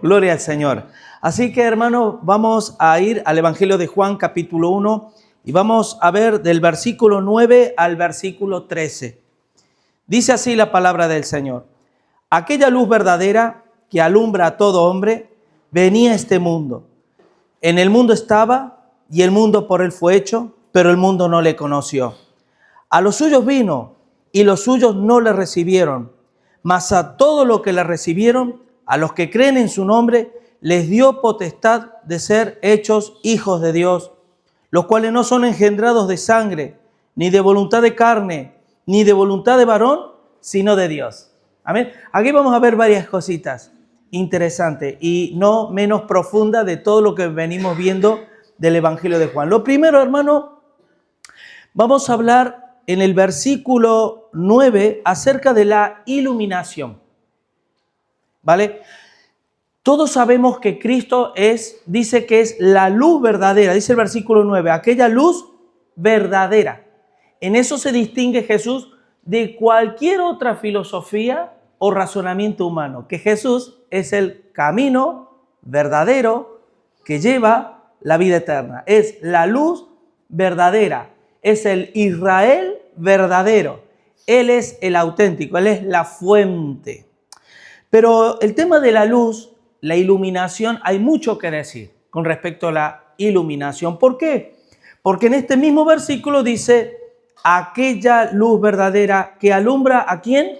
Gloria al Señor. Así que, hermanos, vamos a ir al Evangelio de Juan, capítulo 1, y vamos a ver del versículo 9 al versículo 13. Dice así la palabra del Señor. Aquella luz verdadera que alumbra a todo hombre venía a este mundo. En el mundo estaba y el mundo por él fue hecho, pero el mundo no le conoció. A los suyos vino y los suyos no le recibieron. Mas a todos los que le recibieron, a los que creen en su nombre, les dio potestad de ser hechos hijos de Dios, los cuales no son engendrados de sangre, ni de voluntad de carne, ni de voluntad de varón, sino de Dios. Amén. Aquí vamos a ver varias cositas interesantes y no menos profundas de todo lo que venimos viendo del Evangelio de Juan. Lo primero, hermano, vamos a hablar en el versículo 9 acerca de la iluminación. ¿Vale? Todos sabemos que Cristo dice que es la luz verdadera, dice el versículo 9, aquella luz verdadera. En eso se distingue Jesús de cualquier otra filosofía o razonamiento humano, que Jesús es el camino verdadero que lleva la vida eterna. Es la luz verdadera, es el Israel verdadero. Él es el auténtico, Él es la fuente. Pero el tema de la luz, la iluminación, hay mucho que decir con respecto a la iluminación. ¿Por qué? Porque en este mismo versículo dice, aquella luz verdadera que alumbra ¿a quién?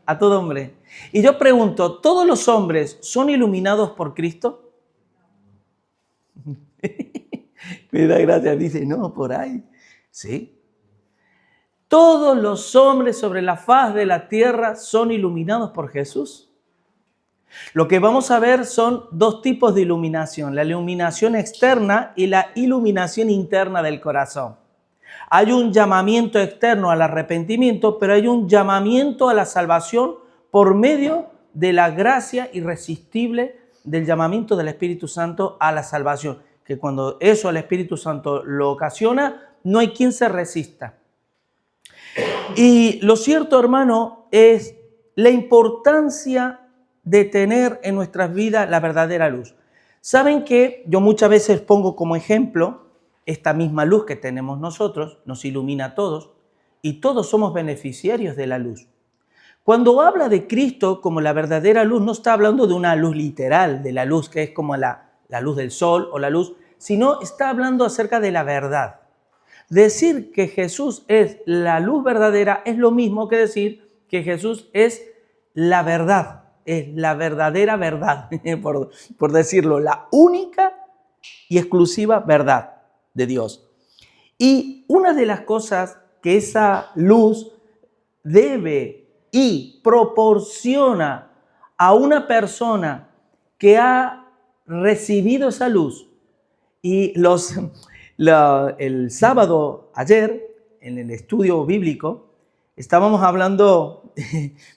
A todo hombre. Y yo pregunto, ¿todos los hombres son iluminados por Cristo? Me da gracia, dice, no, por ahí. Sí. Todos los hombres sobre la faz de la tierra son iluminados por Jesús. Lo que vamos a ver son dos tipos de iluminación, la iluminación externa y la iluminación interna del corazón. Hay un llamamiento externo al arrepentimiento, pero hay un llamamiento a la salvación por medio de la gracia irresistible del llamamiento del Espíritu Santo a la salvación, que cuando eso el Espíritu Santo lo ocasiona, no hay quien se resista. Y lo cierto, hermano, es la importancia de tener en nuestras vidas la verdadera luz. Saben que yo muchas veces pongo como ejemplo esta misma luz que tenemos nosotros, nos ilumina a todos y todos somos beneficiarios de la luz. Cuando habla de Cristo como la verdadera luz, no está hablando de una luz literal, de la luz que es como la luz del sol o la luz, sino está hablando acerca de la verdad. Decir que Jesús es la luz verdadera es lo mismo que decir que Jesús es la verdad. Es la verdadera verdad, por decirlo, la única y exclusiva verdad de Dios. Y una de las cosas que esa luz debe y proporciona a una persona que ha recibido esa luz, y el sábado ayer, en el estudio bíblico, estábamos hablando,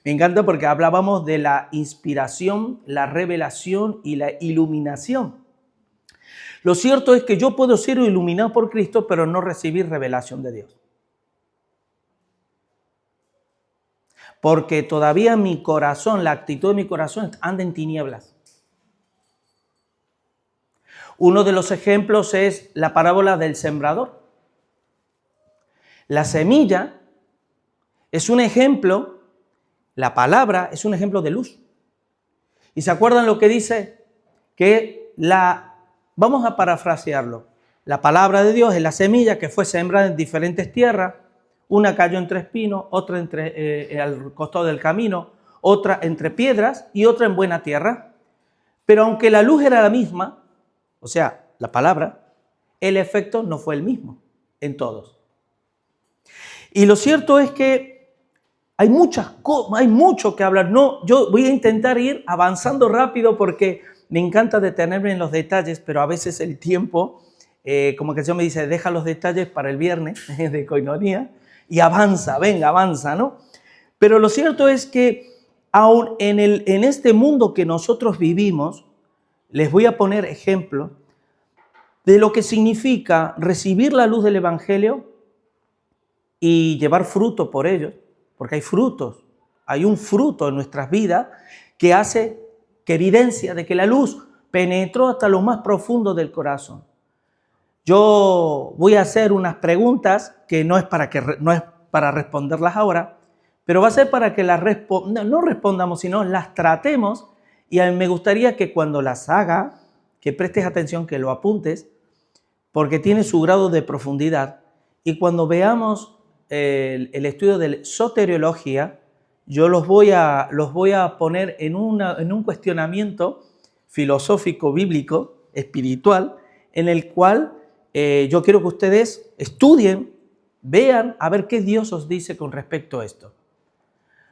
me encanta porque hablábamos de la inspiración, la revelación y la iluminación. Lo cierto es que yo puedo ser iluminado por Cristo, pero no recibir revelación de Dios. Porque todavía mi corazón, la actitud de mi corazón anda en tinieblas. Uno de los ejemplos es la parábola del sembrador. La semilla es un ejemplo, la palabra es un ejemplo de luz. ¿Y se acuerdan lo que dice? Que vamos a parafrasearlo. La palabra de Dios es la semilla que fue sembrada en diferentes tierras. Una cayó entre espinos, otra al costado del camino, otra entre piedras y otra en buena tierra. Pero aunque la luz era la misma, o sea, la palabra, el efecto no fue el mismo en todos. Y lo cierto es que hay mucho que hablar. No, yo voy a intentar ir avanzando rápido porque me encanta detenerme en los detalles, pero a veces el tiempo, como que Dios me dice, deja los detalles para el viernes de Koinonía y avanza, venga, avanza, ¿no? Pero lo cierto es que aún en este mundo que nosotros vivimos, les voy a poner ejemplo de lo que significa recibir la luz del Evangelio y llevar fruto por ellos, porque hay frutos, hay un fruto en nuestras vidas que hace que evidencia de que la luz penetró hasta lo más profundo del corazón. Yo voy a hacer unas preguntas que no es para responderlas ahora, pero va a ser para que no respondamos, sino las tratemos. Y a mí me gustaría que cuando las haga, que prestes atención, que lo apuntes, porque tiene su grado de profundidad. Y cuando veamos el estudio de soteriología, yo los voy a poner en un cuestionamiento filosófico, bíblico, espiritual, en el cual yo quiero que ustedes estudien, vean, a ver qué Dios os dice con respecto a esto.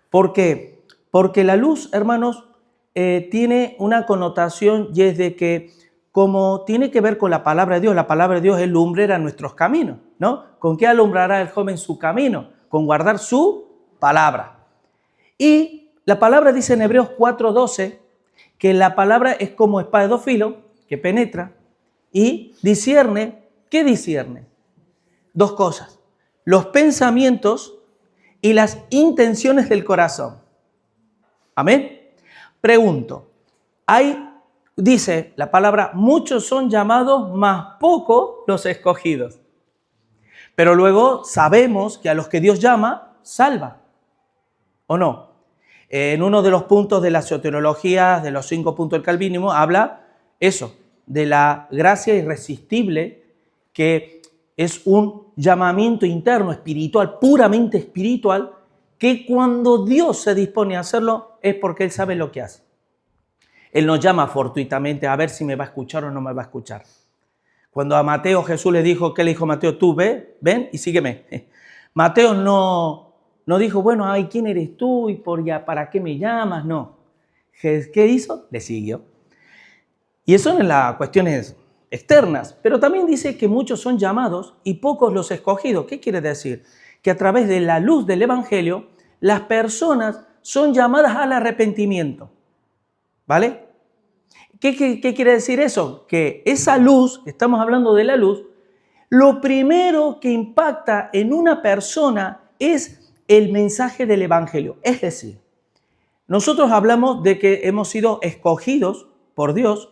¿Por qué? Porque la luz, hermanos, tiene una connotación y es de que como tiene que ver con la palabra de Dios es lumbrera nuestros caminos, ¿no? ¿Con qué alumbrará el joven su camino? Con guardar su palabra. Y la palabra dice en Hebreos 4:12 que la palabra es como espada de dos filos que penetra y discierne. ¿Qué discierne? Dos cosas: los pensamientos y las intenciones del corazón. Amén. Pregunto, dice la palabra, muchos son llamados, mas pocos los escogidos. Pero luego sabemos que a los que Dios llama, salva. ¿O no? En uno de los puntos de la soteriología, de los 5 puntos del calvinismo, habla eso, de la gracia irresistible, que es un llamamiento interno, espiritual, puramente espiritual, que cuando Dios se dispone a hacerlo es porque Él sabe lo que hace. Él nos llama fortuitamente a ver si me va a escuchar o no me va a escuchar. Cuando a Mateo Jesús le dijo, ¿qué le dijo Mateo? Tú ven y sígueme. Mateo no dijo, bueno, ay, ¿quién eres tú? ¿Y para qué me llamas? No. ¿Qué hizo? Le siguió. Y eso en las cuestiones externas. Pero también dice que muchos son llamados y pocos los escogidos. ¿Qué quiere decir? Que a través de la luz del Evangelio, las personas son llamadas al arrepentimiento. ¿Vale? ¿Qué quiere decir eso? Que esa luz, estamos hablando de la luz, lo primero que impacta en una persona es el mensaje del Evangelio. Es decir, nosotros hablamos de que hemos sido escogidos por Dios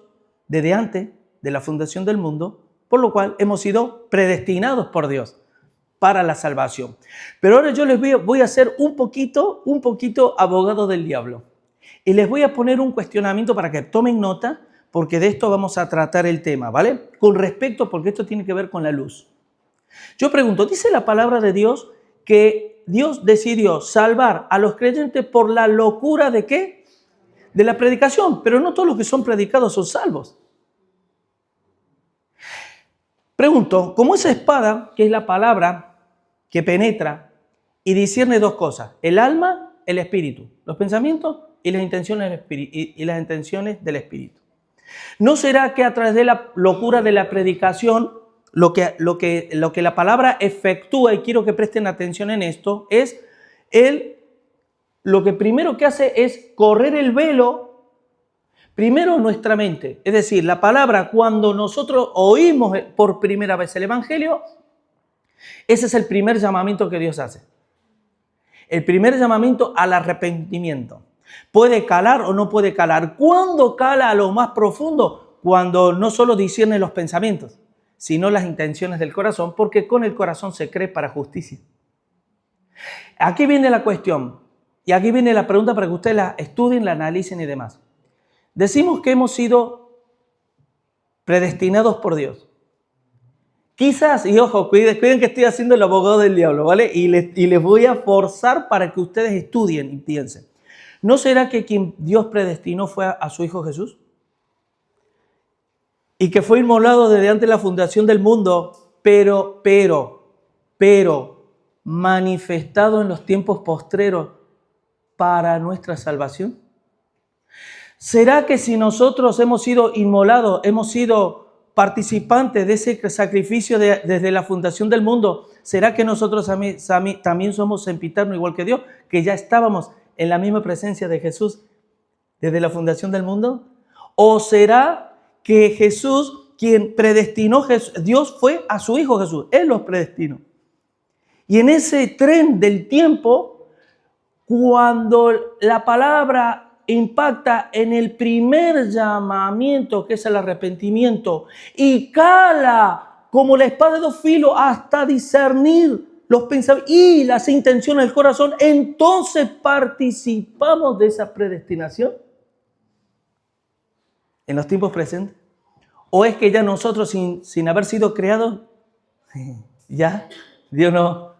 desde antes de la fundación del mundo, por lo cual hemos sido predestinados por Dios para la salvación. Pero ahora yo les voy a hacer un poquito abogado del diablo. Y les voy a poner un cuestionamiento para que tomen nota, porque de esto vamos a tratar el tema, ¿vale? Con respecto, porque esto tiene que ver con la luz. Yo pregunto, dice la palabra de Dios que Dios decidió salvar a los creyentes por la locura ¿de qué? De la predicación, pero no todos los que son predicados son salvos. Pregunto, ¿cómo esa espada, que es la palabra que penetra y discierne dos cosas, el alma, el espíritu, los pensamientos y las intenciones del espíritu? ¿No será que a través de la locura de la predicación, lo que la palabra efectúa, y quiero que presten atención en esto, es lo que primero que hace es correr el velo, primero en nuestra mente? Es decir, la palabra, cuando nosotros oímos por primera vez el Evangelio, ese es el primer llamamiento que Dios hace. El primer llamamiento al arrepentimiento. ¿Puede calar o no puede calar? ¿Cuándo cala a lo más profundo? Cuando no solo discierne los pensamientos, sino las intenciones del corazón, porque con el corazón se cree para justicia. Aquí viene la cuestión, y aquí viene la pregunta para que ustedes la estudien, la analicen y demás. Decimos que hemos sido predestinados por Dios. Quizás, y ojo, cuiden que estoy haciendo el abogado del diablo, ¿vale? Y les voy a forzar para que ustedes estudien y piensen. ¿No será que quien Dios predestinó fue a su Hijo Jesús? Y que fue inmolado desde antes de la fundación del mundo, pero manifestado en los tiempos postreros para nuestra salvación. ¿Será que si nosotros hemos sido inmolados, hemos sido participantes de ese sacrificio desde la fundación del mundo, será que nosotros también somos sempiternos igual que Dios, que ya estábamos en la misma presencia de Jesús desde la fundación del mundo? ¿O será que Jesús, quien predestinó, Dios fue a su Hijo Jesús? Él los predestinó. Y en ese tren del tiempo, cuando la palabra impacta en el primer llamamiento, que es el arrepentimiento, y cala como la espada de dos filos hasta discernir los pensamientos y las intenciones del corazón, entonces participamos de esa predestinación en los tiempos presentes. ¿O es que ya nosotros, sin haber sido creados, ya Dios nos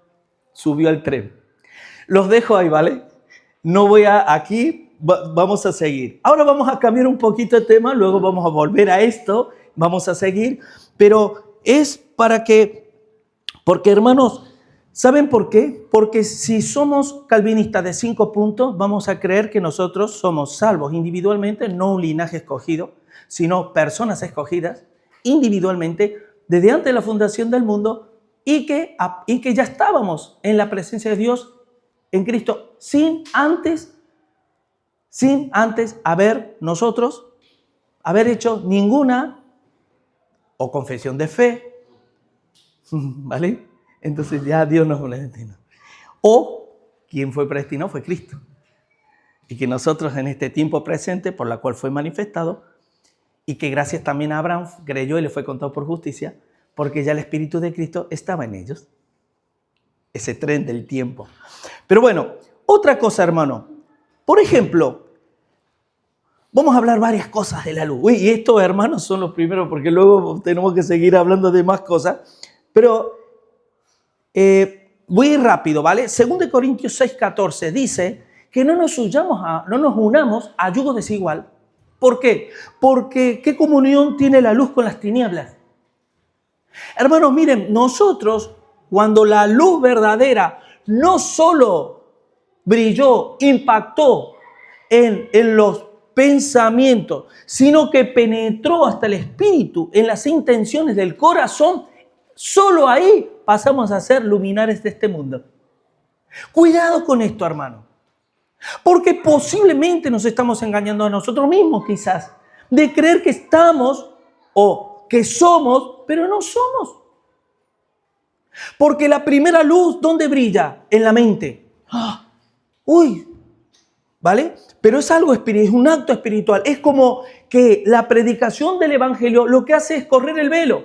subió al tren? Los dejo ahí, ¿vale? No voy aquí, vamos a seguir. Ahora vamos a cambiar un poquito de tema, luego vamos a volver a esto, vamos a seguir, pero es para que, porque hermanos, ¿saben por qué? Porque si somos calvinistas de 5 puntos, vamos a creer que nosotros somos salvos individualmente, no un linaje escogido, sino personas escogidas individualmente desde antes de la fundación del mundo y que ya estábamos en la presencia de Dios en Cristo sin antes haber hecho ninguna o confesión de fe, ¿vale? Entonces ya Dios nos predestinó. O quien fue predestinado fue Cristo. Y que nosotros en este tiempo presente, por la cual fue manifestado, y que gracias también a Abraham creyó y le fue contado por justicia, porque ya el Espíritu de Cristo estaba en ellos. Ese tren del tiempo. Pero bueno, otra cosa, hermano. Por ejemplo, vamos a hablar varias cosas de la luz. Uy, y estos, hermanos, son los primeros, porque luego tenemos que seguir hablando de más cosas. Pero voy a ir rápido, ¿vale? 2 Corintios 6:14 dice que no nos unamos a yugo desigual. ¿Por qué? Porque ¿qué comunión tiene la luz con las tinieblas? Hermanos, miren, nosotros, cuando la luz verdadera no solo brilló, impactó en los pensamientos, sino que penetró hasta el espíritu, en las intenciones del corazón, solo ahí pasamos a ser luminares de este mundo. Cuidado con esto, hermano. Porque posiblemente nos estamos engañando a nosotros mismos, quizás, de creer que estamos o que somos, pero no somos. Porque la primera luz, ¿dónde brilla? En la mente. ¿Vale? Pero es algo espiritual, es un acto espiritual. Es como que la predicación del evangelio lo que hace es correr el velo.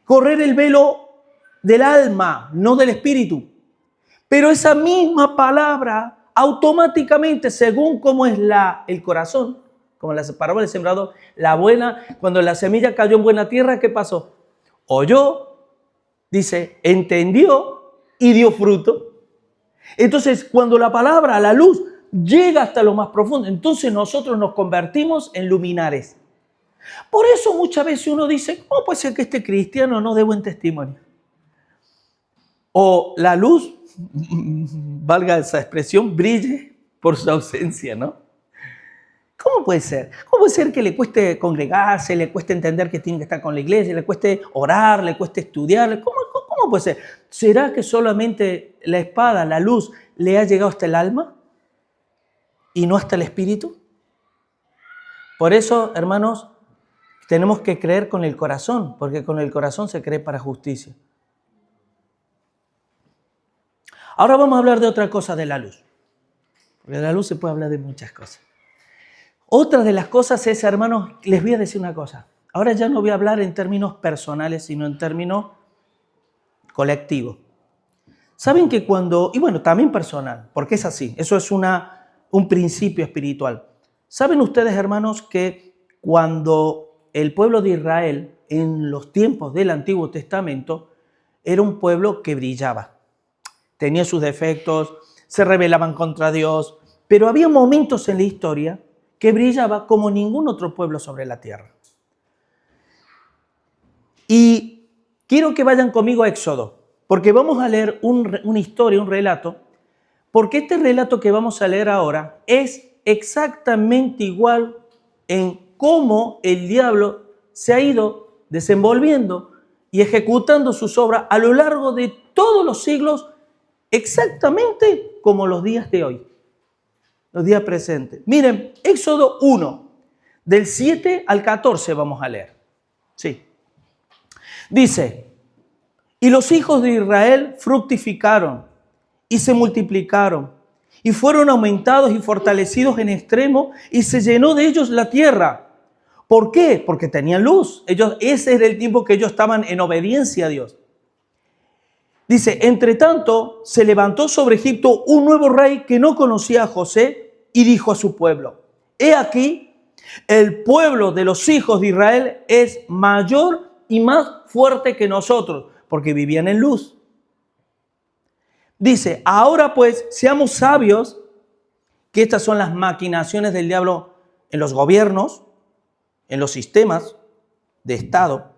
Correr el velo del alma, no del espíritu. Pero esa misma palabra, automáticamente, según cómo es el corazón, como la parábola del sembrador, cuando la semilla cayó en buena tierra, ¿qué pasó? Oyó, dice, entendió y dio fruto. Entonces, cuando la palabra, la luz, llega hasta lo más profundo, entonces nosotros nos convertimos en luminares. Por eso muchas veces uno dice, ¿cómo puede ser que este cristiano no dé buen testimonio? O la luz, valga esa expresión, brille por su ausencia, ¿no? ¿Cómo puede ser? ¿Cómo puede ser que le cueste congregarse, le cueste entender que tiene que estar con la iglesia, le cueste orar, le cueste estudiar? ¿Cómo puede ser? ¿Será que solamente la espada, la luz, le ha llegado hasta el alma y no hasta el espíritu? Por eso, hermanos, tenemos que creer con el corazón, porque con el corazón se cree para justicia. Ahora vamos a hablar de otra cosa de la luz. Porque de la luz se puede hablar de muchas cosas. Otra de las cosas es, hermanos, les voy a decir una cosa. Ahora ya no voy a hablar en términos personales, sino en términos colectivos. Saben que y bueno, también personal, porque es así, eso es un principio espiritual. ¿Saben ustedes, hermanos, que cuando el pueblo de Israel, en los tiempos del Antiguo Testamento, era un pueblo que brillaba? Tenía sus defectos, se rebelaban contra Dios, pero había momentos en la historia que brillaba como ningún otro pueblo sobre la tierra. Y quiero que vayan conmigo a Éxodo, porque vamos a leer una historia, un relato, porque este relato que vamos a leer ahora es exactamente igual en cómo el diablo se ha ido desenvolviendo y ejecutando sus obras a lo largo de todos los siglos, exactamente como los días de hoy, los días presentes. Miren, Éxodo 1, del 7 al 14 vamos a leer. Sí. Dice, y los hijos de Israel fructificaron y se multiplicaron y fueron aumentados y fortalecidos en extremo, y se llenó de ellos la tierra. ¿Por qué? Porque tenían luz. Ese era el tiempo que ellos estaban en obediencia a Dios. Dice, entre tanto, se levantó sobre Egipto un nuevo rey que no conocía a José y dijo a su pueblo, he aquí, el pueblo de los hijos de Israel es mayor y más fuerte que nosotros, porque vivían en luz. Dice, ahora pues, seamos sabios, que estas son las maquinaciones del diablo en los gobiernos, en los sistemas de Estado,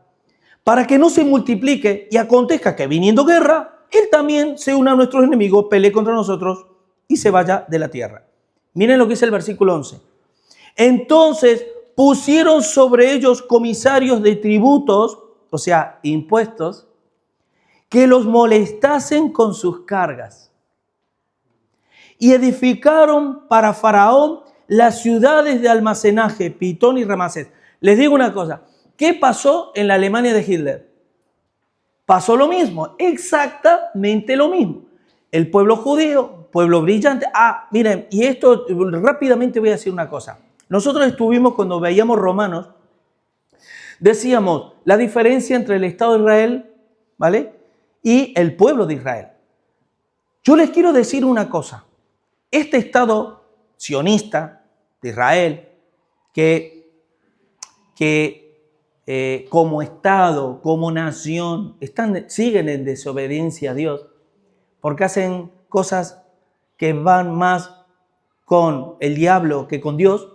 para que no se multiplique y acontezca que viniendo guerra, él también se una a nuestros enemigos, pelee contra nosotros y se vaya de la tierra. Miren lo que dice el versículo 11. Entonces pusieron sobre ellos comisarios de tributos, o sea, impuestos, que los molestasen con sus cargas. Y edificaron para Faraón las ciudades de almacenaje, Pitón y Ramasés. Les digo una cosa, ¿qué pasó en la Alemania de Hitler? Pasó lo mismo, exactamente lo mismo. El pueblo judío, pueblo brillante. Miren, y esto rápidamente voy a decir una cosa. Nosotros estuvimos cuando veíamos Romanos, decíamos la diferencia entre el Estado de Israel, ¿vale? Y el pueblo de Israel. Yo les quiero decir una cosa. Este Estado sionista de Israel, que como Estado, como nación, siguen en desobediencia a Dios, porque hacen cosas que van más con el diablo que con Dios.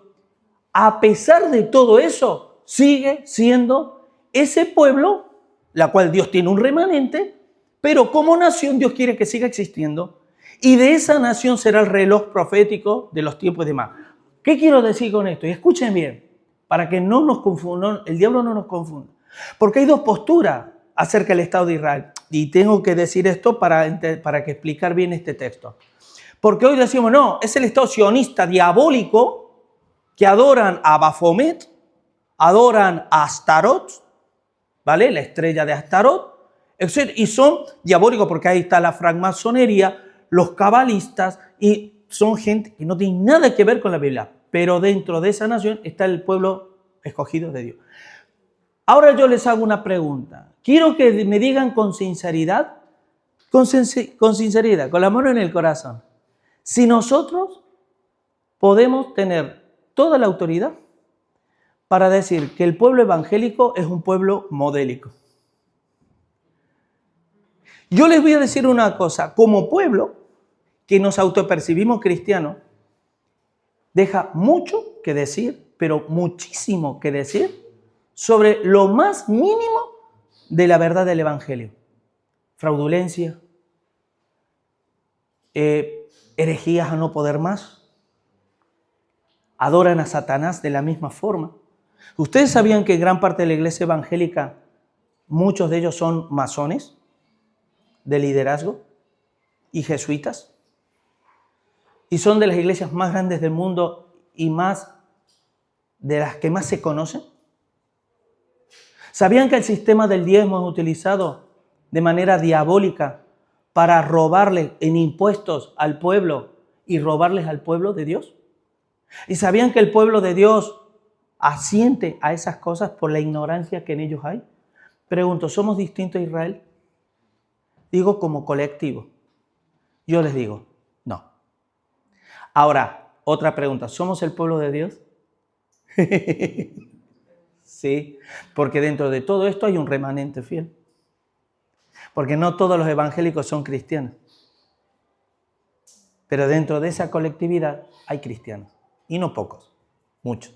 A pesar de todo eso, sigue siendo ese pueblo, la cual Dios tiene un remanente, pero como nación Dios quiere que siga existiendo, y de esa nación será el reloj profético de los tiempos y demás. ¿Qué quiero decir con esto? Y escuchen bien, para que no nos confundan, el diablo no nos confunda. Porque hay dos posturas acerca del Estado de Israel. Y tengo que decir esto para que explicar bien este texto. Porque hoy decimos, no, es el Estado sionista diabólico que adoran a Baphomet, adoran a Astarot, ¿vale? La estrella de Astarot, etc. Y son diabólicos porque ahí está la francmasonería, los cabalistas, y son gente que no tiene nada que ver con la Biblia. Pero dentro de esa nación está el pueblo escogido de Dios. Ahora yo les hago una pregunta. Quiero que me digan con sinceridad, con la mano en el corazón, si nosotros podemos tener toda la autoridad para decir que el pueblo evangélico es un pueblo modélico. Yo les voy a decir una cosa, como pueblo que nos autopercibimos cristianos, deja mucho que decir, pero muchísimo que decir sobre lo más mínimo de la verdad del Evangelio. Fraudulencia, herejías a no poder más, adoran a Satanás de la misma forma. ¿Ustedes sabían que gran parte de la iglesia evangélica, muchos de ellos son masones de liderazgo y jesuitas? Y son de las iglesias más grandes del mundo y más de las que más se conocen. ¿Sabían que el sistema del diezmo es utilizado de manera diabólica para robarle en impuestos al pueblo y robarles al pueblo de Dios? ¿Y sabían que el pueblo de Dios asiente a esas cosas por la ignorancia que en ellos hay? Pregunto, ¿somos distintos a Israel? Digo como colectivo. Yo les digo, no. Ahora, otra pregunta, ¿somos el pueblo de Dios? Sí, porque dentro de todo esto hay un remanente fiel. Porque no todos los evangélicos son cristianos. Pero dentro de esa colectividad hay cristianos. Y no pocos, muchos.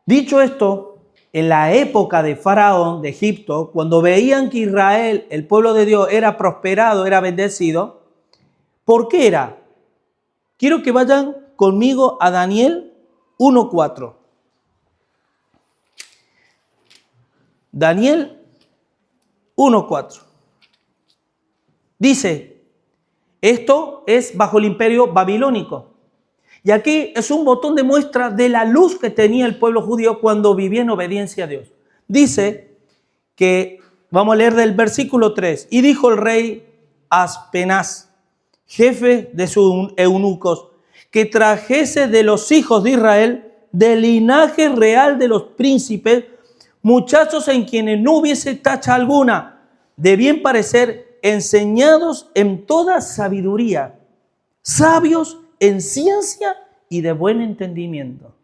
Dicho esto, en la época de Faraón, de Egipto, cuando veían que Israel, el pueblo de Dios, era prosperado, era bendecido, ¿por qué era? Quiero que vayan conmigo a Daniel 1:4. Daniel 1:4. Dice, esto es bajo el imperio babilónico. Y aquí es un botón de muestra de la luz que tenía el pueblo judío cuando vivía en obediencia a Dios. Dice que, vamos a leer del versículo 3, y dijo el rey Aspenaz, jefe de sus eunucos, que trajese de los hijos de Israel, del linaje real de los príncipes, muchachos en quienes no hubiese tacha alguna, de bien parecer, enseñados en toda sabiduría, sabios en ciencia y de buen entendimiento.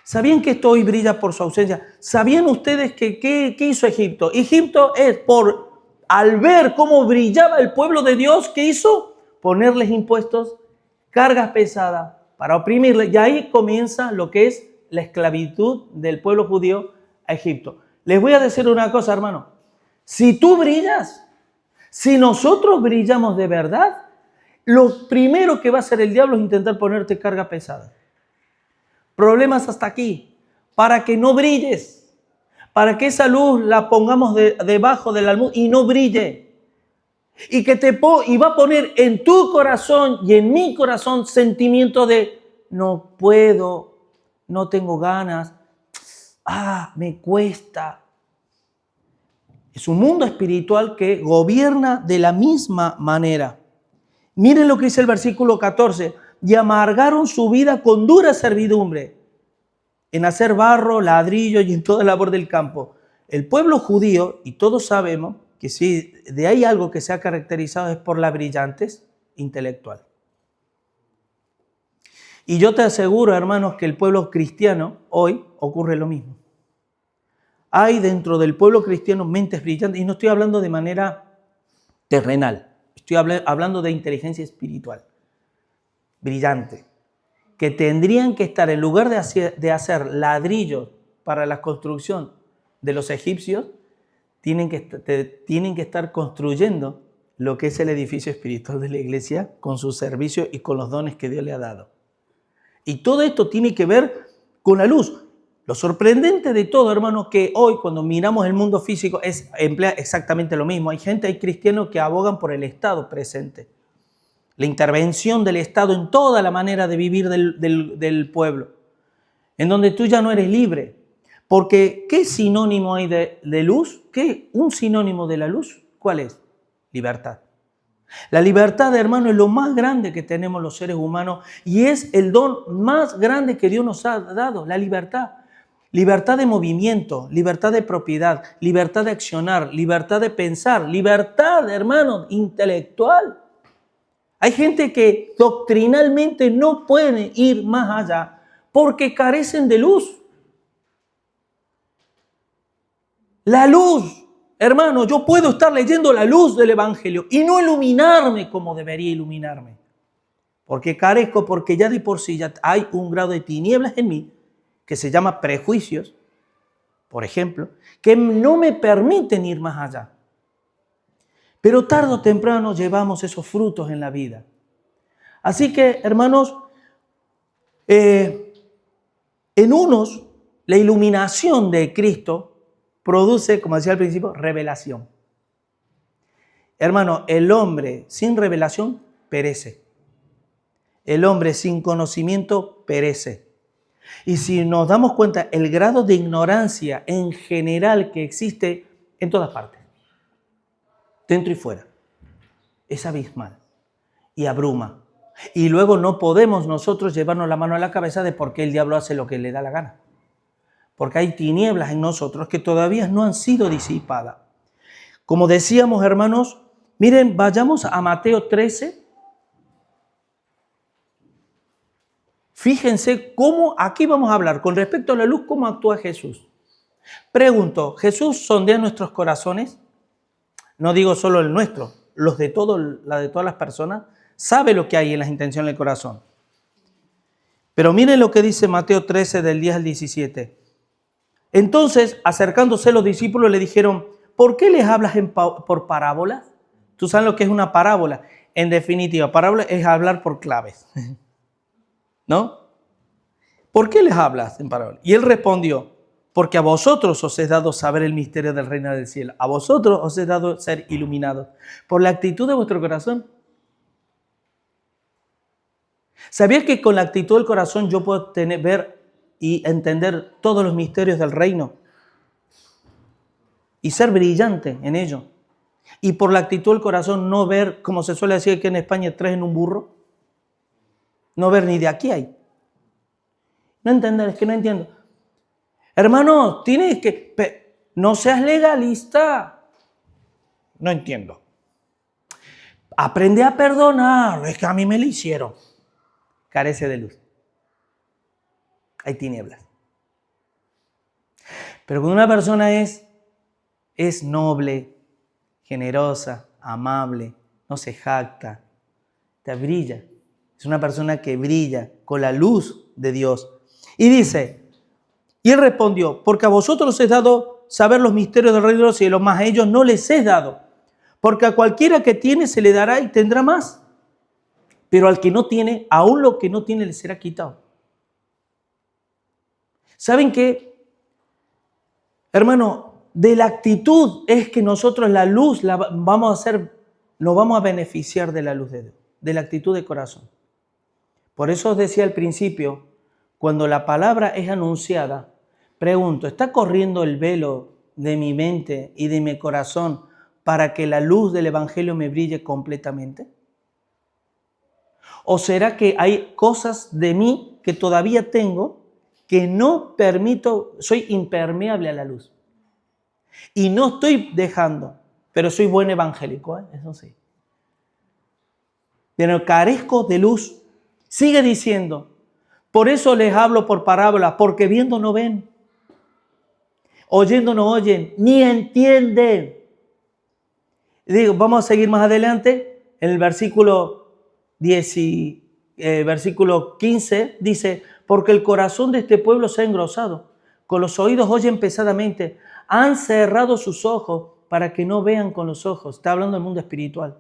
¿Sabían que esto hoy brilla por su ausencia? ¿Sabían ustedes que qué hizo Egipto? Egipto al ver cómo brillaba el pueblo de Dios, ¿qué hizo? Ponerles impuestos, cargas pesadas para oprimirles. Y ahí comienza lo que es la esclavitud del pueblo judío a Egipto. Les voy a decir una cosa, hermano. Si tú brillas, si nosotros brillamos de verdad, lo primero que va a hacer el diablo es intentar ponerte carga pesada. Problemas hasta aquí, para que no brilles, para que esa luz la pongamos debajo del almud y no brille. Y va a poner en tu corazón y en mi corazón sentimiento de no puedo, no tengo ganas, me cuesta. Es un mundo espiritual que gobierna de la misma manera. Miren lo que dice el versículo 14. Y amargaron su vida con dura servidumbre, en hacer barro, ladrillo y en toda labor del campo. El pueblo judío, y todos sabemos que si de ahí algo que se ha caracterizado es por la brillantez intelectual. Y yo te aseguro, hermanos, que el pueblo cristiano hoy ocurre lo mismo. Hay dentro del pueblo cristiano mentes brillantes, y no estoy hablando de manera terrenal, estoy hablando de inteligencia espiritual, brillante, que tendrían que estar, en lugar de hacer ladrillos para la construcción de los egipcios, tienen que estar construyendo lo que es el edificio espiritual de la iglesia con su servicio y con los dones que Dios le ha dado. Y todo esto tiene que ver con la luz. Lo sorprendente de todo, hermanos, que hoy cuando miramos el mundo físico emplea exactamente lo mismo. Hay cristianos que abogan por el Estado presente. La intervención del Estado en toda la manera de vivir del pueblo. En donde tú ya no eres libre. Porque ¿qué sinónimo hay de luz? ¿Qué? ¿Un sinónimo de la luz? ¿Cuál es? Libertad. La libertad, hermano, es lo más grande que tenemos los seres humanos y es el don más grande que Dios nos ha dado, la libertad. Libertad de movimiento, libertad de propiedad, libertad de accionar, libertad de pensar, libertad, hermano, intelectual. Hay gente que doctrinalmente no puede ir más allá porque carecen de luz. La luz, hermano, yo puedo estar leyendo la luz del Evangelio y no iluminarme como debería iluminarme. Porque carezco, porque ya de por sí ya hay un grado de tinieblas en mí que se llama prejuicios, por ejemplo, que no me permiten ir más allá. Pero tarde o temprano llevamos esos frutos en la vida. Así que, hermanos, en unos, la iluminación de Cristo produce, como decía al principio, revelación. Hermano, el hombre sin revelación perece. El hombre sin conocimiento perece. Y si nos damos cuenta, el grado de ignorancia en general que existe en todas partes, dentro y fuera, es abismal y abruma. Y luego no podemos nosotros llevarnos la mano a la cabeza de por qué el diablo hace lo que le da la gana. Porque hay tinieblas en nosotros que todavía no han sido disipadas. Como decíamos, hermanos, miren, vayamos a Mateo 13. Fíjense cómo, aquí vamos a hablar con respecto a la luz, cómo actúa Jesús. Pregunto, ¿Jesús sondea nuestros corazones? No digo solo el nuestro, la de todas las personas. Sabe lo que hay en las intenciones del corazón. Pero miren lo que dice Mateo 13 del 10 al 17. Entonces, acercándose los discípulos le dijeron, ¿por qué les hablas por parábolas? ¿Tú sabes lo que es una parábola? En definitiva, parábola es hablar por claves. ¿No? ¿Por qué les hablas en parábola? Y él respondió, porque a vosotros os he dado saber el misterio del reino del cielo. A vosotros os he dado ser iluminados por la actitud de vuestro corazón. ¿Sabías que con la actitud del corazón yo puedo ver y entender todos los misterios del reino? Y ser brillante en ello. Y por la actitud del corazón no ver, como se suele decir aquí en España, tres en un burro. No ver ni de aquí hay. No entender, es que no entiendo. Hermano, tienes que... No seas legalista. No entiendo. Aprende a perdonar. Es que a mí me lo hicieron. Carece de luz. Hay tinieblas. Pero cuando una persona es noble, generosa, amable, no se jacta, te brilla. Es una persona que brilla con la luz de Dios. Y dice, y él respondió, porque a vosotros os es dado saber los misterios del reino de los cielos, mas a ellos no les es dado. Porque a cualquiera que tiene se le dará y tendrá más. Pero al que no tiene, aún lo que no tiene le será quitado. ¿Saben qué? Hermano, de la actitud es que nosotros la luz nos vamos a beneficiar de la luz de Dios, de la actitud de corazón. Por eso os decía al principio, cuando la palabra es anunciada, pregunto, ¿está corriendo el velo de mi mente y de mi corazón para que la luz del Evangelio me brille completamente? ¿O será que hay cosas de mí que todavía tengo que no permito, soy impermeable a la luz? Y no estoy dejando, pero soy buen evangélico, eso sí. Pero carezco de luz. Sigue diciendo, por eso les hablo por parábolas, porque viendo no ven, oyendo no oyen, ni entienden. Digo, vamos a seguir más adelante, en el versículo 15 dice, porque el corazón de este pueblo se ha engrosado, con los oídos oyen pesadamente, han cerrado sus ojos para que no vean con los ojos. Está hablando del mundo espiritual.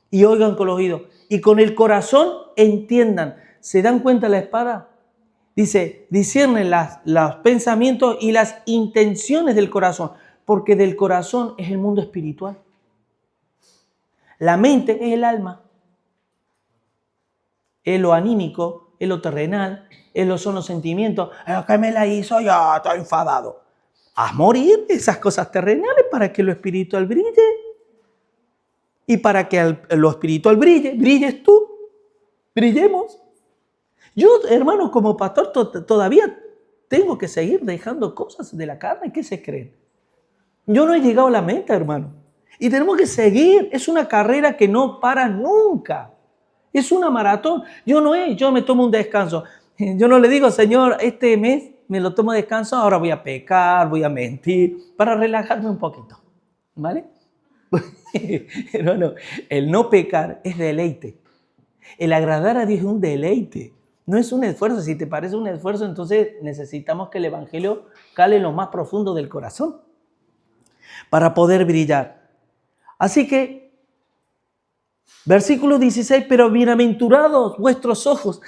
Y oigan con los oídos. Y con el corazón entiendan. ¿Se dan cuenta la espada? Dice, disciernen los pensamientos y las intenciones del corazón. Porque del corazón es el mundo espiritual. La mente es el alma. Es lo anímico, es lo terrenal, son los sentimientos. El que me la hizo, yo estoy enfadado. Haz morir esas cosas terrenales para que lo espiritual brille. Y para que lo espiritual brille, brilles tú. Brillemos. Yo, hermano, como pastor todavía tengo que seguir dejando cosas de la carne. ¿Qué se creen? Yo no he llegado a la meta, hermano. Y tenemos que seguir. Es una carrera que no para nunca. Es una maratón. Yo me tomo un descanso. Yo no le digo, Señor, este mes me lo tomo descanso, ahora voy a pecar, voy a mentir, para relajarme un poquito. ¿Vale? No, el no pecar es deleite. El agradar a Dios es un deleite. No es un esfuerzo. Si te parece un esfuerzo, entonces necesitamos que el Evangelio cale en lo más profundo del corazón para poder brillar. Así que, versículo 16, pero bienaventurados vuestros ojos.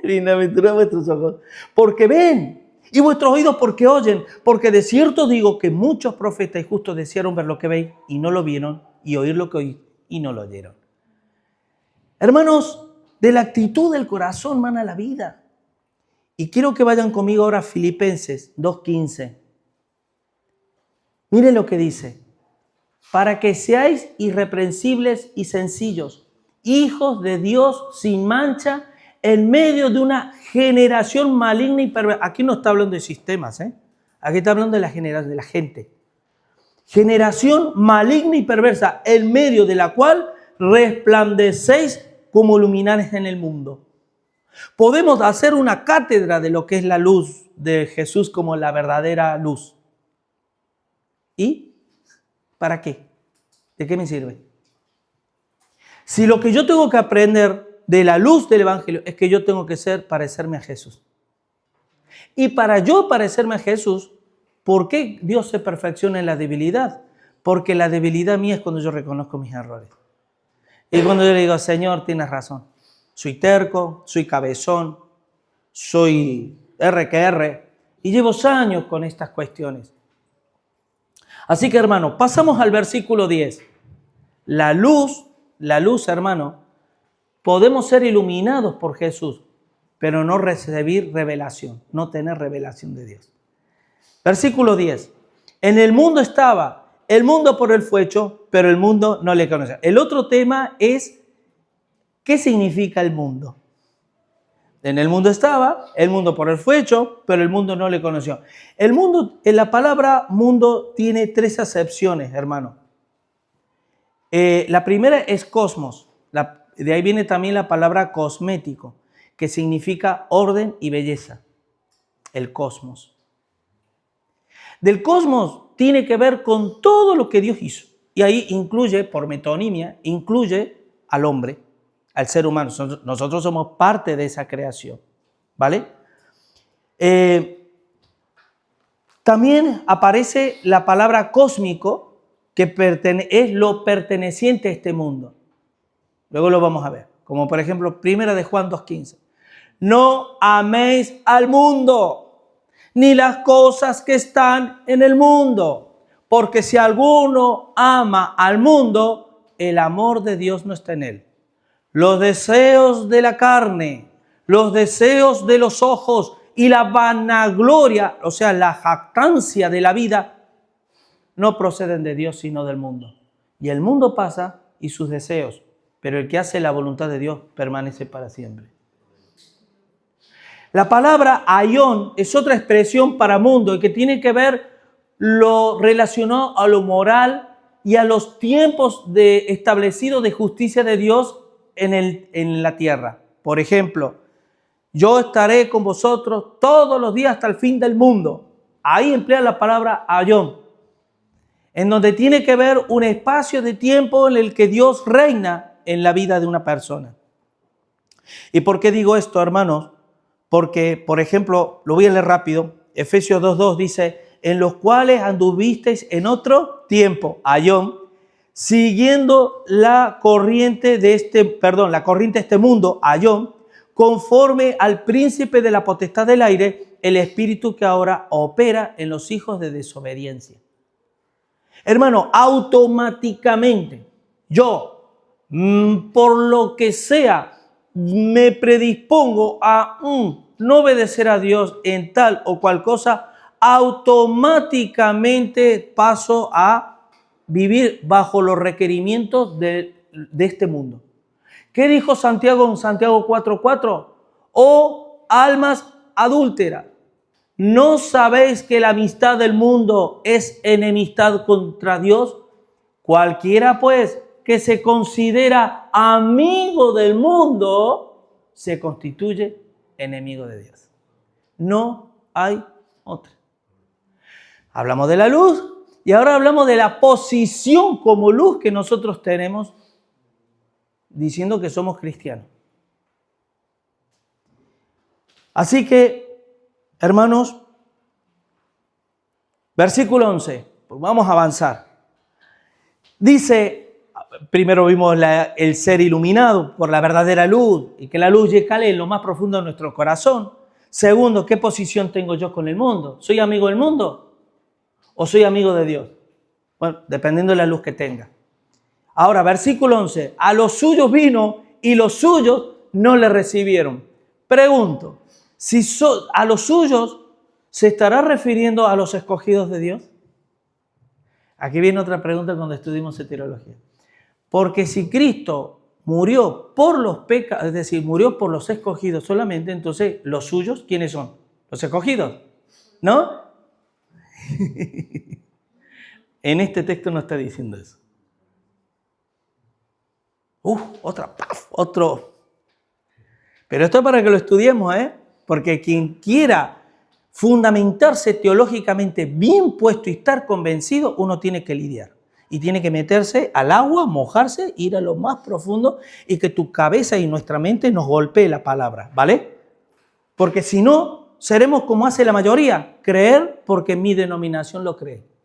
Bienaventurados vuestros ojos, porque ven, y vuestros oídos porque oyen, porque de cierto digo que muchos profetas y justos desearon ver lo que veis y no lo vieron, y oír lo que oí y no lo oyeron. Hermanos, de la actitud del corazón mana la vida. Y quiero que vayan conmigo ahora a Filipenses 2:15. Miren lo que dice. Para que seáis irreprensibles y sencillos, hijos de Dios sin mancha, en medio de una generación maligna y perversa. Aquí no está hablando de sistemas, Aquí está hablando de la generación, de la gente. Generación maligna y perversa, en medio de la cual resplandecéis como luminares en el mundo. Podemos hacer una cátedra de lo que es la luz de Jesús como la verdadera luz. ¿Y para qué? ¿De qué me sirve? Si lo que yo tengo que aprender de la luz del Evangelio es que yo tengo que parecerme a Jesús. Y para yo parecerme a Jesús, ¿por qué Dios se perfecciona en la debilidad? Porque la debilidad mía es cuando yo reconozco mis errores. Y cuando yo le digo, Señor, tienes razón. Soy terco, soy cabezón, soy R y llevo años con estas cuestiones. Así que, hermano, pasamos al versículo 10. La luz, hermano, podemos ser iluminados por Jesús, pero no recibir revelación, no tener revelación de Dios. Versículo 10. En el mundo estaba el mundo por él fue hecho, pero el mundo no le conoció. El otro tema es, ¿qué significa el mundo? En el mundo estaba, el mundo por él fue hecho, pero el mundo no le conoció. El mundo, en la palabra mundo tiene 3 acepciones, hermano. La primera es cosmos. De ahí viene también la palabra cosmético, que significa orden y belleza. El cosmos. Del cosmos tiene que ver con todo lo que Dios hizo. Y ahí incluye, por metonimia, incluye al hombre, al ser humano. Nosotros somos parte de esa creación. ¿Vale? También aparece la palabra cósmico, que es lo perteneciente a este mundo. Luego lo vamos a ver. Como por ejemplo, 1 de Juan 2:15. No améis al mundo, ni las cosas que están en el mundo. Porque si alguno ama al mundo, el amor de Dios no está en él. Los deseos de la carne, los deseos de los ojos y la vanagloria, o sea, la jactancia de la vida, no proceden de Dios, sino del mundo. Y el mundo pasa y sus deseos, pero el que hace la voluntad de Dios permanece para siempre. La palabra aión es otra expresión para mundo y que tiene que ver lo relacionado a lo moral y a los tiempos establecidos de justicia de Dios en la tierra. Por ejemplo, yo estaré con vosotros todos los días hasta el fin del mundo. Ahí emplea la palabra aión, en donde tiene que ver un espacio de tiempo en el que Dios reina en la vida de una persona. ¿Y por qué digo esto, hermanos? Porque, por ejemplo, lo voy a leer rápido. Efesios 2:2 dice, en los cuales anduvisteis en otro tiempo, aión, siguiendo la corriente de este mundo, aión, conforme al príncipe de la potestad del aire, el espíritu que ahora opera en los hijos de desobediencia. Hermano, automáticamente yo, por lo que sea, me predispongo a no obedecer a Dios en tal o cual cosa, automáticamente paso a vivir bajo los requerimientos de este mundo. ¿Qué dijo Santiago en Santiago 4:4? Oh almas adúlteras, ¿no sabéis que la amistad del mundo es enemistad contra Dios? Cualquiera pues que se considera amigo del mundo se constituye enemigo de Dios. No hay otra. Hablamos de la luz y ahora hablamos de la posición como luz que nosotros tenemos diciendo que somos cristianos. Así que, hermanos, versículo 11, pues vamos a avanzar. Dice, primero vimos el ser iluminado por la verdadera luz y que la luz cale en lo más profundo de nuestro corazón. Segundo, ¿qué posición tengo yo con el mundo? ¿Soy amigo del mundo o soy amigo de Dios? Bueno, dependiendo de la luz que tenga. Ahora, versículo 11, a los suyos vino y los suyos no le recibieron. Pregunto, si a los suyos se estará refiriendo a los escogidos de Dios. Aquí viene otra pregunta cuando estudiamos teología. Porque si Cristo murió por los pecados, es decir, murió por los escogidos solamente, entonces los suyos, ¿quiénes son? Los escogidos, ¿no? En este texto no está diciendo eso. Otro. Pero esto es para que lo estudiemos, porque quien quiera fundamentarse teológicamente bien puesto y estar convencido, uno tiene que lidiar. Y tiene que meterse al agua, mojarse, ir a lo más profundo y que tu cabeza y nuestra mente nos golpee la palabra, ¿vale? Porque si no, seremos como hace la mayoría, creer porque mi denominación lo cree.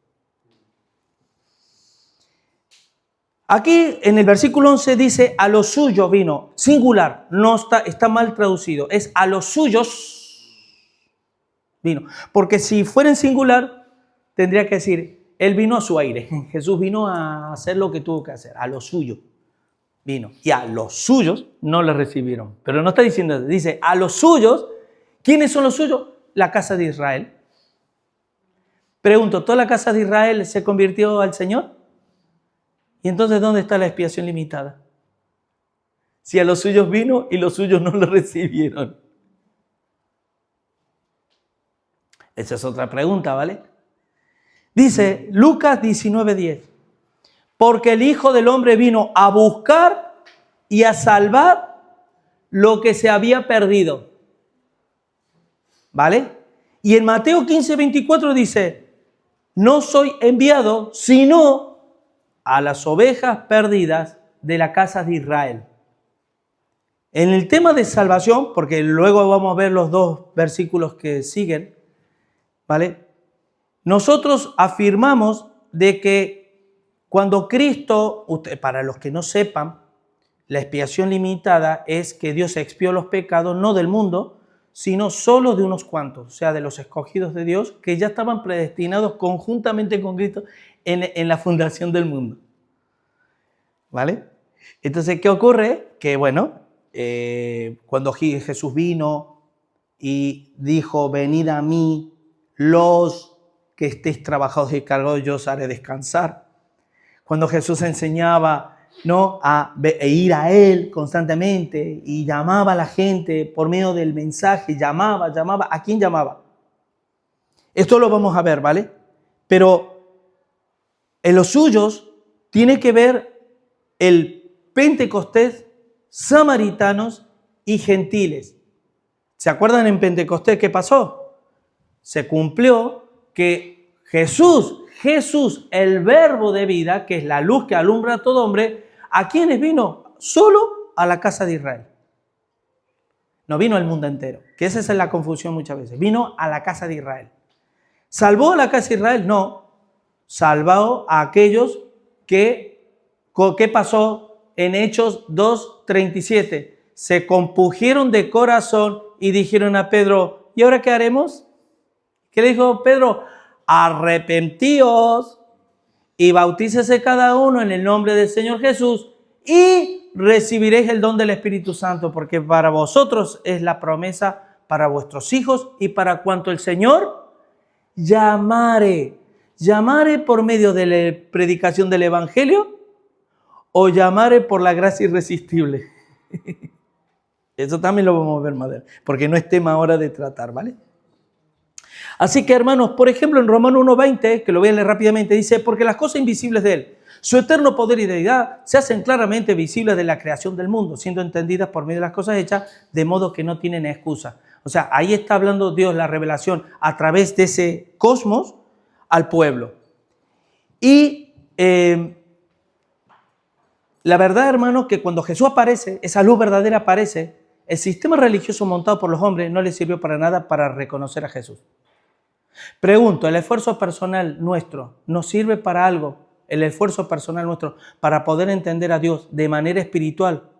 Aquí en el versículo 11 dice, a los suyos vino, singular, no está mal traducido, es a los suyos vino. Porque si fuera en singular, tendría que decir, él vino a su aire. Jesús vino a hacer lo que tuvo que hacer, a los suyos vino. Y a los suyos no le recibieron. Pero no está diciendo eso, dice, a los suyos, ¿quiénes son los suyos? La casa de Israel. Pregunto, ¿toda la casa de Israel se convirtió al Señor? ¿Y entonces dónde está la expiación limitada? Si a los suyos vino y los suyos no lo recibieron. Esa es otra pregunta, ¿vale? Dice Lucas 19:10. Porque el Hijo del Hombre vino a buscar y a salvar lo que se había perdido. ¿Vale? Y en Mateo 15:24 dice, no soy enviado sino a las ovejas perdidas de la casa de Israel. En el tema de salvación, porque luego vamos a ver los dos versículos que siguen, ¿vale? Nosotros afirmamos de que cuando Cristo, para los que no sepan, la expiación limitada es que Dios expió los pecados no del mundo, sino solo de unos cuantos, o sea, de los escogidos de Dios que ya estaban predestinados conjuntamente con Cristo en la fundación del mundo. ¿Vale? Entonces, ¿qué ocurre? Que bueno, cuando Jesús vino y dijo, venid a mí los que estéis trabajados y cargados, yo os haré descansar. Cuando Jesús enseñaba, ¿no?, a ir a Él constantemente y llamaba a la gente por medio del mensaje, llamaba, ¿a quién llamaba? Esto lo vamos a ver, ¿vale? Pero en los suyos tiene que ver el Pentecostés, samaritanos y gentiles. ¿Se acuerdan en Pentecostés qué pasó? Se cumplió que Jesús, el verbo de vida, que es la luz que alumbra a todo hombre, ¿a quiénes vino? Solo a la casa de Israel. No vino al mundo entero, que esa es la confusión muchas veces. Vino a la casa de Israel. ¿Salvó a la casa de Israel? No. Salvó a aquellos que, ¿qué pasó en Hechos 2:37? Se compungieron de corazón y dijeron a Pedro, ¿y ahora qué haremos? ¿Qué le dijo Pedro? Arrepentíos y bautícese cada uno en el nombre del Señor Jesús y recibiréis el don del Espíritu Santo, porque para vosotros es la promesa, para vuestros hijos y para cuanto el Señor llamare. Llamare por medio de la predicación del Evangelio o llamare por la gracia irresistible. Eso también lo vamos a ver más, porque no es tema ahora de tratar, ¿vale? Así que, hermanos, por ejemplo, en Romanos 1:20, que lo voy a leer rápidamente, dice, porque las cosas invisibles de Él, su eterno poder y deidad, se hacen claramente visibles de la creación del mundo, siendo entendidas por medio de las cosas hechas, de modo que no tienen excusa. O sea, ahí está hablando Dios la revelación a través de ese cosmos al pueblo. Y la verdad, hermanos, que cuando Jesús aparece, esa luz verdadera aparece, el sistema religioso montado por los hombres no les sirvió para nada para reconocer a Jesús. Pregunto, ¿el esfuerzo personal nuestro nos sirve para algo? El esfuerzo personal nuestro para poder entender a Dios de manera espiritual,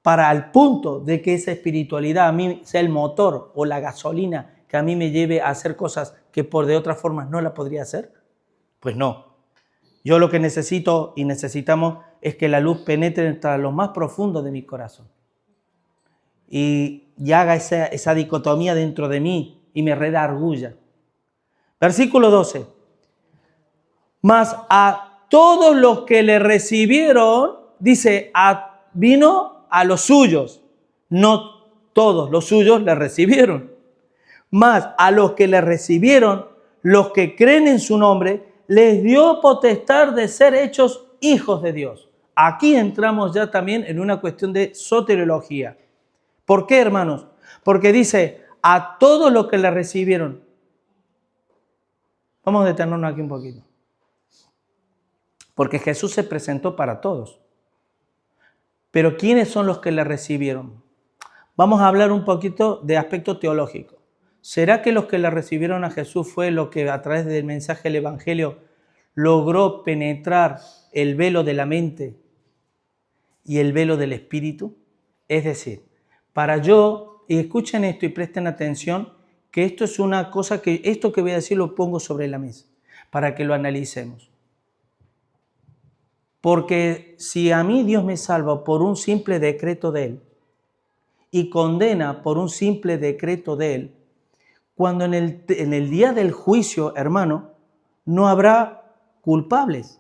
para el punto de que esa espiritualidad a mí sea el motor o la gasolina que a mí me lleve a hacer cosas que por de otras formas no la podría hacer? Pues no. Yo lo que necesito y necesitamos es que la luz penetre hasta lo más profundo de mi corazón y haga esa dicotomía dentro de mí y me redarguya. Versículo 12. Mas a todos los que le recibieron, dice, vino a los suyos. No todos los suyos le recibieron. Mas a los que le recibieron, los que creen en su nombre, les dio potestad de ser hechos hijos de Dios. Aquí entramos ya también en una cuestión de soteriología. ¿Por qué, hermanos? Porque dice, a todos los que le recibieron. Vamos a detenernos aquí un poquito. Porque Jesús se presentó para todos. Pero ¿quiénes son los que le recibieron? Vamos a hablar un poquito de aspecto teológico. ¿Será que los que le recibieron a Jesús fue lo que a través del mensaje del Evangelio logró penetrar el velo de la mente y el velo del espíritu? Es decir, para yo, y escuchen esto y presten atención, que esto es una cosa que, esto que voy a decir lo pongo sobre la mesa, para que lo analicemos. Porque si a mí Dios me salva por un simple decreto de Él y condena por un simple decreto de Él, cuando en el día del juicio, hermano, no habrá culpables.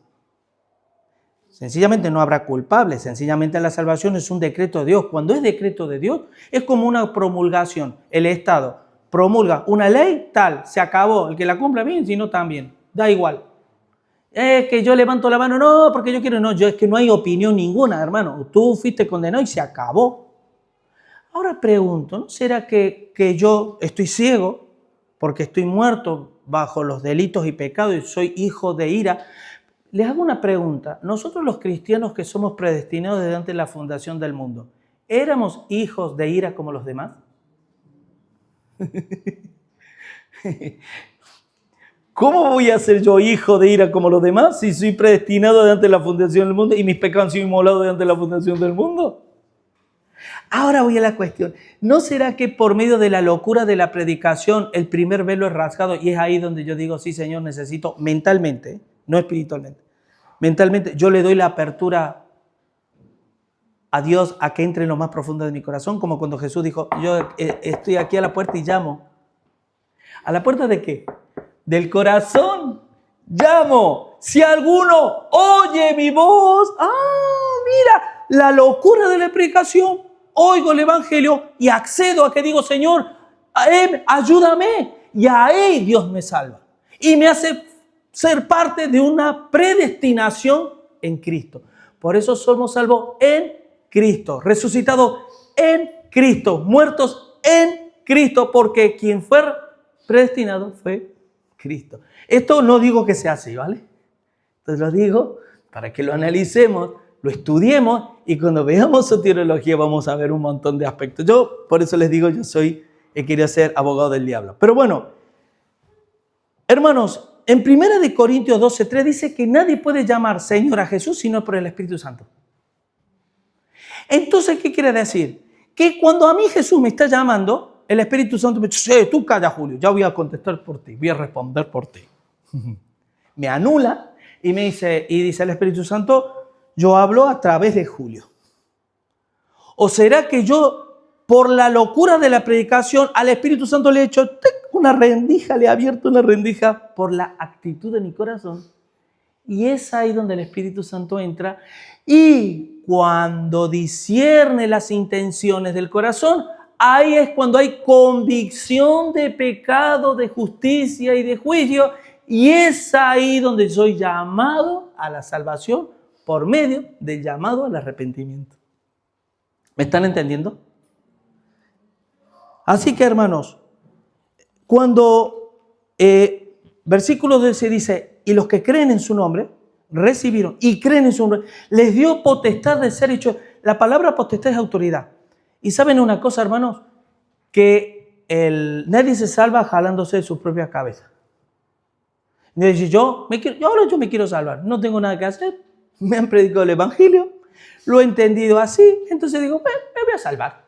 Sencillamente no habrá culpables. Sencillamente la salvación es un decreto de Dios. Cuando es decreto de Dios, es como una promulgación. El Estado promulga una ley, tal, se acabó. El que la cumpla bien, si no también. Da igual. Es que yo levanto la mano, no, porque yo quiero, no, es que no hay opinión ninguna, hermano. Tú fuiste condenado y se acabó. Ahora pregunto, ¿no será que yo estoy ciego porque estoy muerto bajo los delitos y pecados y soy hijo de ira? Les hago una pregunta. Nosotros los cristianos que somos predestinados desde antes de la fundación del mundo, ¿éramos hijos de ira como los demás? ¿Cómo voy a ser yo hijo de ira como los demás si soy predestinado desde antes de la fundación del mundo y mis pecados han sido inmolados desde antes de la fundación del mundo? Ahora voy a la cuestión. ¿No será que por medio de la locura de la predicación el primer velo es rasgado? Y es ahí donde yo digo, sí, Señor, necesito mentalmente, no espiritualmente, mentalmente yo le doy la apertura a Dios a que entre en lo más profundo de mi corazón, como cuando Jesús dijo, yo estoy aquí a la puerta y llamo. ¿A la puerta de qué? Del corazón. Llamo. Si alguno oye mi voz, mira, la locura de la predicación, oigo el evangelio y accedo a que digo, Señor, ayúdame. Y ahí Dios me salva. Y me hace ser parte de una predestinación en Cristo. Por eso somos salvos en Cristo, resucitados en Cristo, muertos en Cristo, porque quien fue predestinado fue Cristo. Esto no digo que sea así, ¿vale? Entonces lo digo para que lo analicemos, lo estudiemos y cuando veamos soteriología vamos a ver un montón de aspectos. Yo, por eso les digo, he querido ser abogado del diablo. Pero bueno, hermanos, en 1 Corintios 12:3 dice que nadie puede llamar Señor a Jesús sino por el Espíritu Santo. Entonces, ¿qué quiere decir? Que cuando a mí Jesús me está llamando, el Espíritu Santo me dice, tú calla, Julio, ya voy a contestar por ti, voy a responder por ti. Me anula y dice el Espíritu Santo, yo hablo a través de Julio. ¿O será que yo, por la locura de la predicación, al Espíritu Santo le he hecho una rendija, le he abierto una rendija por la actitud de mi corazón? Y es ahí donde el Espíritu Santo entra y cuando discierne las intenciones del corazón, ahí es cuando hay convicción de pecado, de justicia y de juicio. Y es ahí donde soy llamado a la salvación por medio del llamado al arrepentimiento. ¿Me están entendiendo? Así que, hermanos, cuando versículo 12 dice, y los que creen en su nombre, recibieron y creen en su nombre, les dio potestad de ser hechos. La palabra potestad es autoridad. Y saben una cosa, hermanos, que nadie se salva jalándose de su propia cabeza. Dice, yo me quiero salvar, no tengo nada que hacer, me han predicado el evangelio, lo he entendido así, entonces digo, me voy a salvar.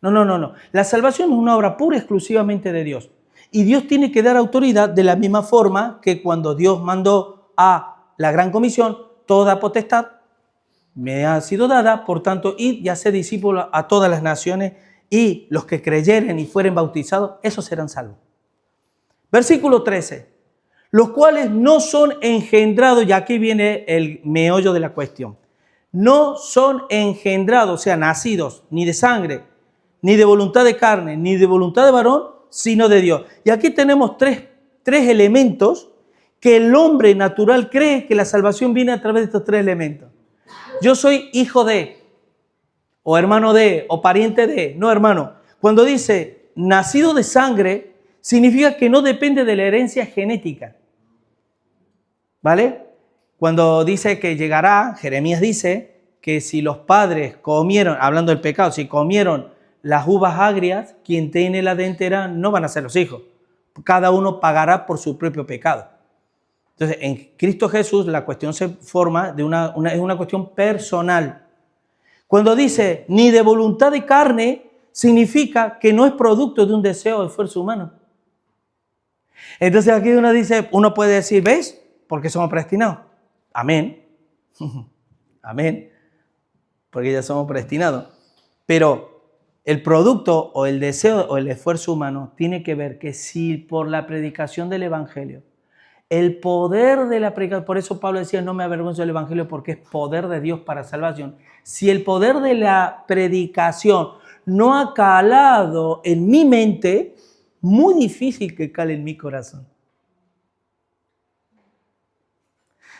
No. La salvación es una obra pura y exclusivamente de Dios. Y Dios tiene que dar autoridad de la misma forma que cuando Dios mandó a la gran comisión, toda potestad me ha sido dada, por tanto, id y haced discípulos a todas las naciones y los que creyeren y fueren bautizados, esos serán salvos. Versículo 13. Los cuales no son engendrados, y aquí viene el meollo de la cuestión. No son engendrados, o sea, nacidos, ni de sangre, ni de voluntad de carne, ni de voluntad de varón, sino de Dios. Y aquí tenemos tres elementos que el hombre natural cree que la salvación viene a través de estos tres elementos. Yo soy hijo de, o hermano de, o pariente de. No, hermano. Cuando dice nacido de sangre, significa que no depende de la herencia genética. ¿Vale? Cuando dice que llegará, Jeremías dice que si los padres comieron, hablando del pecado, si comieron las uvas agrias, quien tiene la dentera no van a ser los hijos. Cada uno pagará por su propio pecado. Entonces, en Cristo Jesús la cuestión se forma es una cuestión personal. Cuando dice ni de voluntad de carne, significa que no es producto de un deseo de esfuerzo humano. Entonces aquí uno puede decir, ¿ves? Porque somos predestinados. Amén. Amén. Porque ya somos predestinados. Pero el producto o el deseo o el esfuerzo humano tiene que ver que si por la predicación del evangelio El poder de la predicación, por eso Pablo decía, no me avergüenzo del Evangelio porque es poder de Dios para salvación. Si el poder de la predicación no ha calado en mi mente, muy difícil que cale en mi corazón.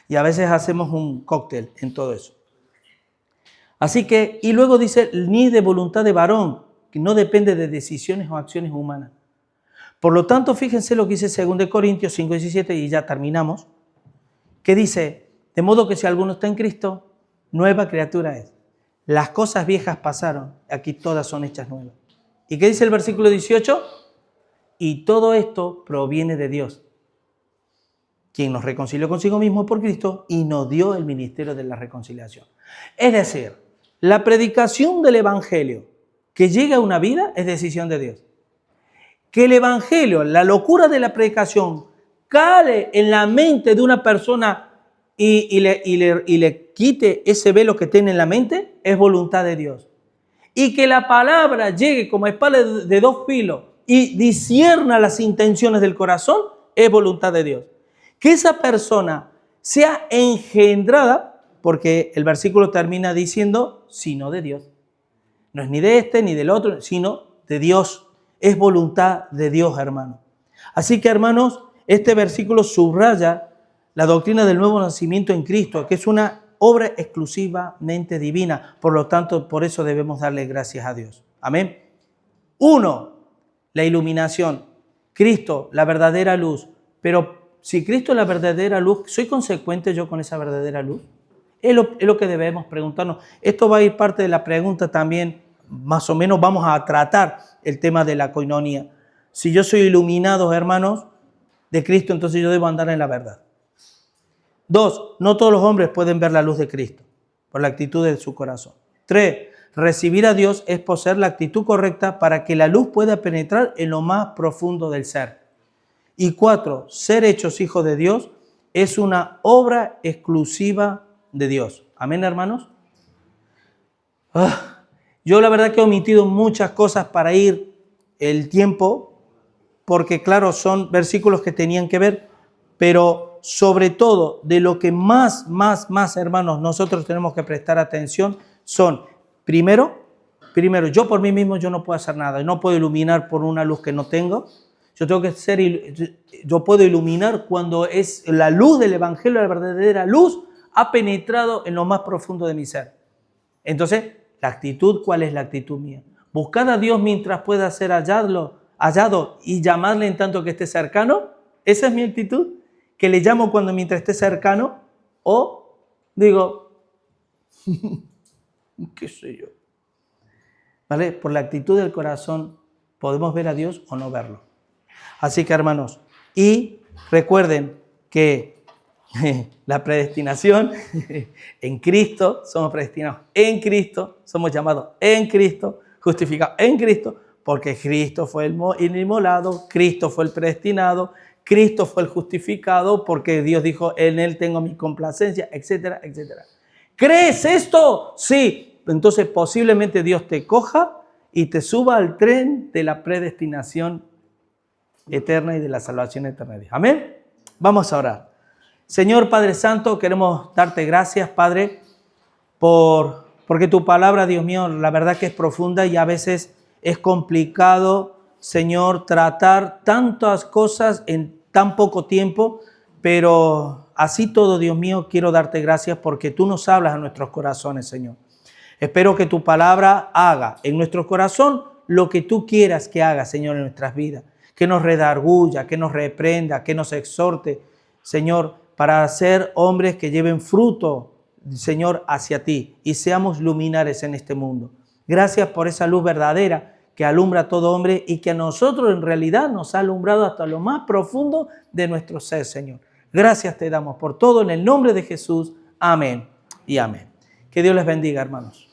Y a veces hacemos un cóctel en todo eso. Así que, y luego dice, ni de voluntad de varón, que no depende de decisiones o acciones humanas. Por lo tanto, fíjense lo que dice 2 Corintios 5:17, y ya terminamos, que dice, de modo que si alguno está en Cristo, nueva criatura es. Las cosas viejas pasaron, aquí todas son hechas nuevas. ¿Y qué dice el versículo 18? Y todo esto proviene de Dios, quien nos reconcilió consigo mismo por Cristo y nos dio el ministerio de la reconciliación. Es decir, la predicación del Evangelio que llega a una vida es decisión de Dios. Que el Evangelio, la locura de la predicación, cale en la mente de una persona y le quite ese velo que tiene en la mente, es voluntad de Dios. Y que la palabra llegue como espada de dos filos y discierna las intenciones del corazón, es voluntad de Dios. Que esa persona sea engendrada, porque el versículo termina diciendo, sino de Dios. No es ni de este ni del otro, sino de Dios. Es voluntad de Dios, hermano. Así que, hermanos, este versículo subraya la doctrina del nuevo nacimiento en Cristo, que es una obra exclusivamente divina. Por lo tanto, por eso debemos darle gracias a Dios. Amén. 1, la iluminación. Cristo, la verdadera luz. Pero si Cristo es la verdadera luz, ¿soy consecuente yo con esa verdadera luz? Es lo que debemos preguntarnos. Esto va a ir parte de la pregunta también, más o menos vamos a tratar el tema de la coinonía. Si yo soy iluminado, hermanos, de Cristo, entonces yo debo andar en la verdad. 2, no todos los hombres pueden ver la luz de Cristo por la actitud de su corazón. 3, recibir a Dios es poseer la actitud correcta para que la luz pueda penetrar en lo más profundo del ser. Y 4, ser hechos hijos de Dios es una obra exclusiva de Dios. Amén, hermanos. Yo la verdad que he omitido muchas cosas para ir el tiempo, porque claro, son versículos que tenían que ver, pero sobre todo de lo que más, hermanos, nosotros tenemos que prestar atención son, primero, yo por mí mismo yo no puedo hacer nada, no puedo iluminar por una luz que no tengo. Yo puedo iluminar cuando es la luz del Evangelio, la verdadera luz, ha penetrado en lo más profundo de mi ser. Entonces, la actitud, ¿cuál es la actitud mía? Buscar a Dios mientras pueda ser hallado y llamarle en tanto que esté cercano. ¿Esa es mi actitud? ¿Que le llamo mientras esté cercano? O digo, qué sé yo. ¿Vale? Por la actitud del corazón podemos ver a Dios o no verlo. Así que, hermanos, y recuerden que la predestinación en Cristo, somos predestinados en Cristo, somos llamados en Cristo, justificados en Cristo, porque Cristo fue el inmolado, Cristo fue el predestinado, Cristo fue el justificado, porque Dios dijo, en Él tengo mi complacencia, etcétera, etcétera. ¿Crees esto? Sí. Entonces posiblemente Dios te coja y te suba al tren de la predestinación eterna y de la salvación eterna. Amén. Vamos a orar. Señor Padre Santo, queremos darte gracias, Padre, porque tu palabra, Dios mío, la verdad que es profunda y a veces es complicado, Señor, tratar tantas cosas en tan poco tiempo, pero así todo, Dios mío, quiero darte gracias porque tú nos hablas a nuestros corazones, Señor. Espero que tu palabra haga en nuestro corazón lo que tú quieras que haga, Señor, en nuestras vidas. Que nos redarguya, que nos reprenda, que nos exhorte, Señor, para ser hombres que lleven fruto, Señor, hacia ti y seamos luminares en este mundo. Gracias por esa luz verdadera que alumbra a todo hombre y que a nosotros en realidad nos ha alumbrado hasta lo más profundo de nuestro ser, Señor. Gracias te damos por todo en el nombre de Jesús. Amén y amén. Que Dios les bendiga, hermanos.